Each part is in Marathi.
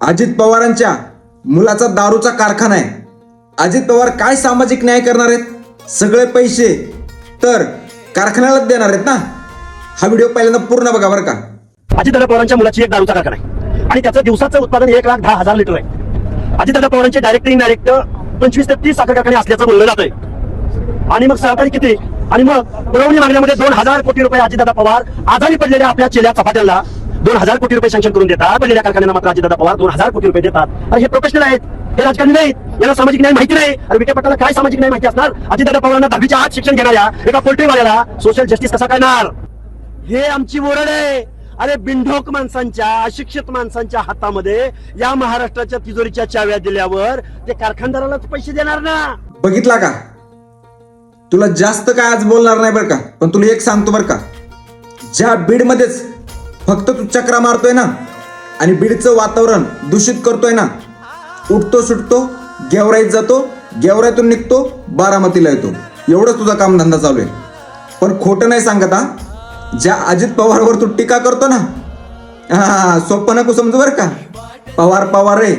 अजित पवारांच्या मुलाचा दारूचा कारखाना आहे. अजित पवार काय सामाजिक न्याय करणार आहेत? सगळे पैसे तर कारखान्यालाच देणार आहेत ना. हा व्हिडिओ पहिल्यांदा पूर्ण बघा बरं का. अजितदादा पवारांच्या मुलाची एक दारूचा कारखाना आहे आणि त्याचं दिवसाचं उत्पादन 1,10,000 लिटर आहे. अजितदादा पवारांचे डायरेक्ट इनडायरेक्ट 25 ते 30 साखर कारखाने असल्याचं बोललं जातंय. आणि मग सहकारी किती? आणि मग पुरवणी मागण्यामध्ये 2,000 कोटी रुपये अजितदादा पवार आजारी पडलेल्या आपल्या चेल्या चपात्यांना 2,000 कोटी रुपये सँक्शन करून देतात. पडलेल्या कारखान्यांना मात्र अजितदादा पवार 2,000 कोटी रुपये देतात. अरे हे प्रोफेशनल आहेत, हे राजकारणी नाहीत, यांना सामाजिक न्याय माहिती नाही. अरे विखे पाटलाला काय सामाजिक न्याय माहिती असणार? अजितदादा पवारांना 10वीच्या आत शिक्षण घेणाऱ्या एका पोल्ट्रीवाल्याला सोशल जस्टिस कसा करणार? हे आमची ओरड आहे. अरे बिंढोक माणसांच्या, अशिक्षित माणसांच्या हातामध्ये या महाराष्ट्राच्या तिजोरीच्या चाव्या दिल्यावर ते कारखानदारालाच पैसे देणार ना. बघितला का? तुला जास्त काय आज बोलणार नाही बरं का, पण तुला एक सांगतो बरं का. ज्या बीडमध्येच फक्त तू चक्रा मारतोय ना आणि बीडचं वातावरण दूषित करतोय ना, उठतो सुटतो, गेवराईत जातो, गेवराईतून निघतो, बारामतीला येतो, एवढंच तुझा कामधंदा चालू आहे. पण खोटं नाही सांगत हा. ज्या अजित पवारवर तू टीका करतो ना, हा सोपं नको समजू बरं का. पवार रे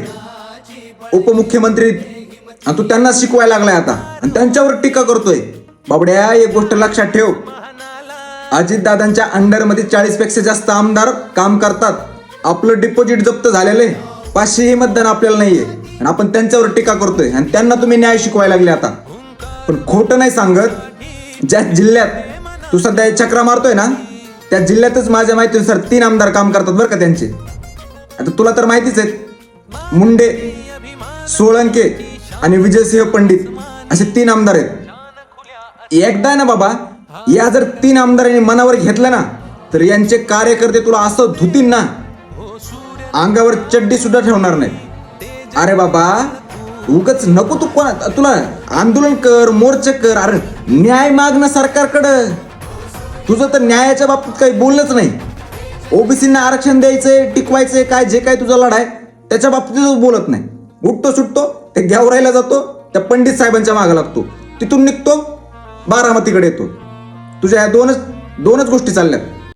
उपमुख्यमंत्री आणि तू त्यांना शिकवायला लागलाय आता आणि त्यांच्यावर टीका करतोय. बाबड्या एक गोष्ट लक्षात ठेव, अजितदादांच्या अंडरमध्ये 40 पेक्षा जास्त आमदार काम करतात. आपलं डिपॉझिट जप्त झालेलं आहे, 500 मतदान आपल्याला नाहीये आणि आपण त्यांच्यावर टीका करतोय आणि त्यांना तुम्ही न्याय शिकवायला लागले आता. पण खोटं नाही सांगत. ज्या जिल्ह्यात तू सध्या चक्रा मारतोय ना, त्या जिल्ह्यातच माझ्या माहितीनुसार 3 आमदार काम करतात बरं का त्यांचे. आता तुला तर माहितीच आहे, मुंडे, सोळंके आणि विजयसिंह पंडित असे 3 आमदार आहेत. एकदा ना बाबा, या जर 3 आमदारांनी मनावर घेतलं ना, तर यांचे कार्यकर्ते तुला असं धुतीन ना, अंगावर चड्डी सुद्धा ठेवणार नाही. अरे बाबा उगच नको तू तुला आंदोलन कर, मोर्चे कर, अरे न्याय मागणं सरकारकडं. तुझं तर न्यायाच्या बाबतीत काही बोललंच नाही. ओबीसींना आरक्षण द्यायचंय, टिकवायचंय, काय जे काय तुझा लढा आहे त्याच्या बाबतीत बोलत नाही. उठतो सुटतो, ते गेवराईला जातो, त्या पंडित साहेबांच्या मागे लागतो, तिथून निघतो, बारामतीकडे येतो. तुझ्या या दोनच गोष्टी चालल्यात.